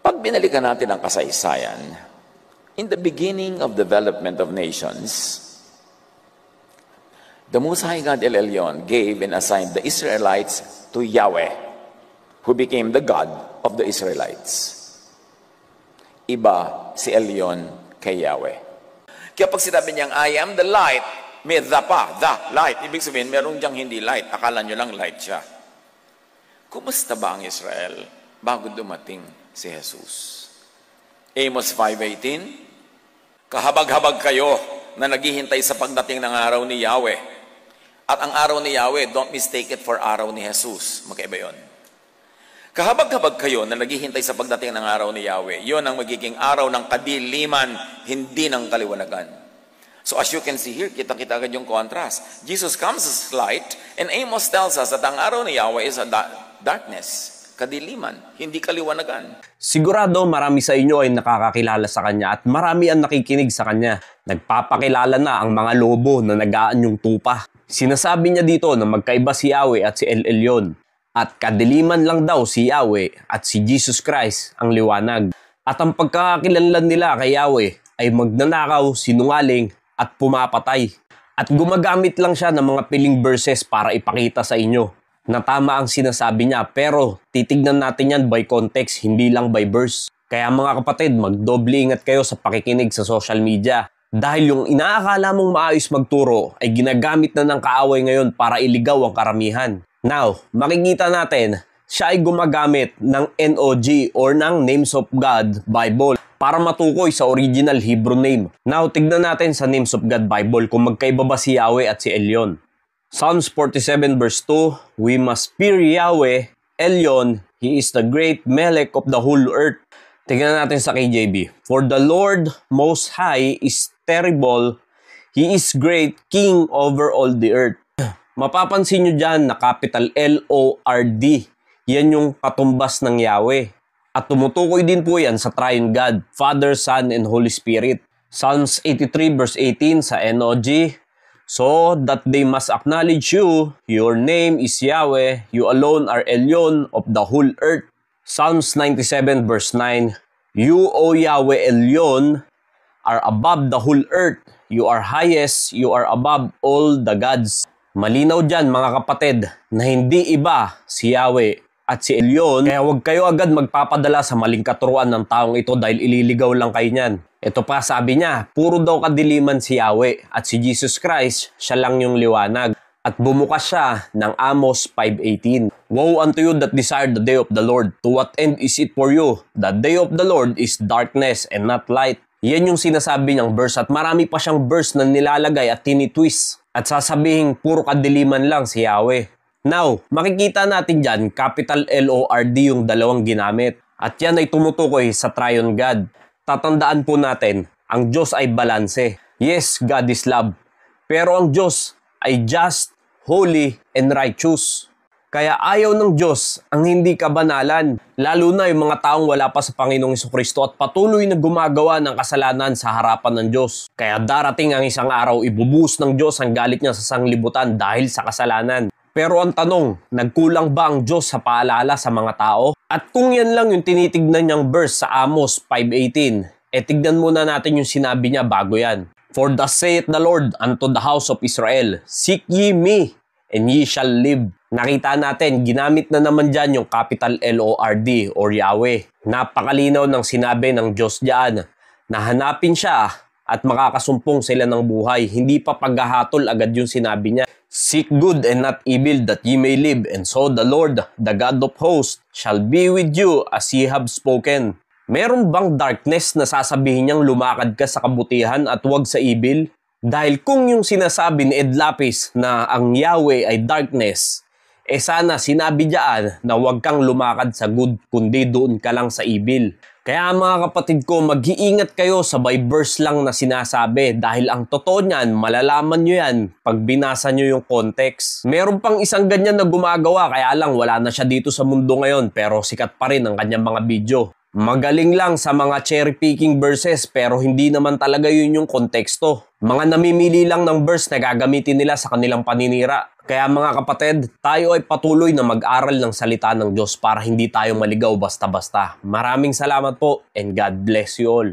Pag binalikan natin ang kasaysayan, in the beginning of development of nations, the Most High God El Elyon gave and assigned the Israelites to Yahweh, who became the God of the Israelites. Iba si Elyon kay Yahweh. Kaya pag sinabi niyang, I am the light, may the light. Ibig sabihin, meron diyang hindi light. Akala niyo lang light siya. Kumusta ba ang Israel bago dumating si Jesus? Amos 5:18, kahabag-habag kayo na naghihintay sa pagdating ng araw ni Yahweh. At ang araw ni Yahweh, don't mistake it for araw ni Jesus. Magkaiba yun. Kahabag-habag kayo na naghihintay sa pagdating ng araw ni Yahweh. Yun ang magiging araw ng kadiliman, hindi ng kaliwanagan. So as you can see here, kita-kita agad yung contrast. Jesus comes as light, and Amos tells us that ang araw ni Yahweh is a darkness, kadiliman, hindi kaliwanagan. Sigurado marami sa inyo ay nakakakilala sa Kanya at marami ang nakikinig sa Kanya. Nagpapakilala na ang mga lobo na nag-aanyong tupa. Sinasabi niya dito na magkaiba si Yahweh at si El Elyon. At kadiliman lang daw si Yahweh at si Jesus Christ ang liwanag. At ang pagkakakilanlan nila kay Yahweh ay magnanakaw, sinungaling at pumapatay. At gumagamit lang siya ng mga piling verses para ipakita sa inyo na tama ang sinasabi niya. Pero titignan natin yan by context, hindi lang by verse. Kaya mga kapatid, magdoble ingat kayo sa pakikinig sa social media. Dahil yung inaakala mong maayos magturo ay ginagamit na ng kaaway ngayon para iligaw ang karamihan. Now, makikita natin, siya ay gumagamit ng NOG or ng Names of God Bible para matukoy sa original Hebrew name. Now, tignan natin sa Names of God Bible kung magkaiba ba si Yahweh at si Elyon. Psalms 47 verse 2, we must fear Yahweh, Elyon, He is the great Melech of the whole earth. Tignan natin sa KJV. For the Lord Most High is terrible, He is great, King over all the earth. Mapapansin nyo dyan na capital L-O-R-D. Yan yung katumbas ng Yahweh. At tumutukoy din po yan sa Triune God, Father, Son, and Holy Spirit. Psalms 83 verse 18 sa NOG, so that they must acknowledge you, your name is Yahweh, you alone are Elyon of the whole earth. Psalms 97 verse 9, you, O Yahweh Elyon, are above the whole earth. You are highest, you are above all the gods. Malinaw dyan mga kapatid na hindi iba si Yahweh at si Elyon, kaya huwag kayo agad magpapadala sa maling katuruan ng taong ito dahil ililigaw lang kayo niyan. Ito pa sabi niya, puro daw kadiliman si Yahweh at si Jesus Christ, siya lang yung liwanag. At bumukas siya ng Amos 5:18. Woe unto you that desire the day of the Lord, to what end is it for you? The day of the Lord is darkness and not light. Yan yung sinasabi niyang verse at marami pa siyang verse na nilalagay at tinitwist. At sasabihin puro kadiliman lang si Yahweh. Now, makikita natin dyan, capital L-O-R-D yung dalawang ginamit. At yan ay tumutukoy sa Triune God. Tatandaan po natin, ang Diyos ay balanse. Yes, God is love. Pero ang Diyos ay just, holy, and righteous. Kaya ayaw ng Diyos ang hindi kabanalan, lalo na yung mga taong wala pa sa Panginoong Jesucristo at patuloy na gumagawa ng kasalanan sa harapan ng Diyos. Kaya darating ang isang araw, ibubuhos ng Diyos ang galit niya sa sanglibutan dahil sa kasalanan. Pero ang tanong, nagkulang ba ang Diyos sa paalala sa mga tao? At kung yan lang yung tinitignan niyang verse sa Amos 5:18, tignan muna natin yung sinabi niya bago yan. For thus saith the Lord unto the house of Israel, seek ye me, and ye shall live. Nakita natin, ginamit na naman dyan yung capital L-O-R-D or Yahweh. Napakalinaw ng sinabi ng Diyos dyan na hanapin siya at makakasumpong sila ng buhay. Hindi pa paghahatol agad yung sinabi niya. Seek good and not evil that ye may live, and so the Lord, the God of hosts, shall be with you as ye have spoken. Meron bang darkness na sasabihin niyang lumakad ka sa kabutihan at huwag sa evil? Dahil kung yung sinasabi ni Ed Lapis na ang Yahweh ay darkness, sana sinabi diyan na huwag kang lumakad sa good, kundi doon ka lang sa evil. Kaya mga kapatid ko, mag-iingat kayo sa by verse lang na sinasabi dahil ang totoo niyan, malalaman nyo yan pag binasa nyo yung context. Meron pang isang ganyan na gumagawa, kaya lang wala na siya dito sa mundo ngayon pero sikat pa rin ang kanyang mga video. Magaling lang sa mga cherry-picking verses pero hindi naman talaga yun yung konteksto. Mga namimili lang ng verse na gagamitin nila sa kanilang paninira. Kaya mga kapatid, tayo ay patuloy na mag-aral ng salita ng Diyos para hindi tayo maligaw basta-basta. Maraming salamat po and God bless you all.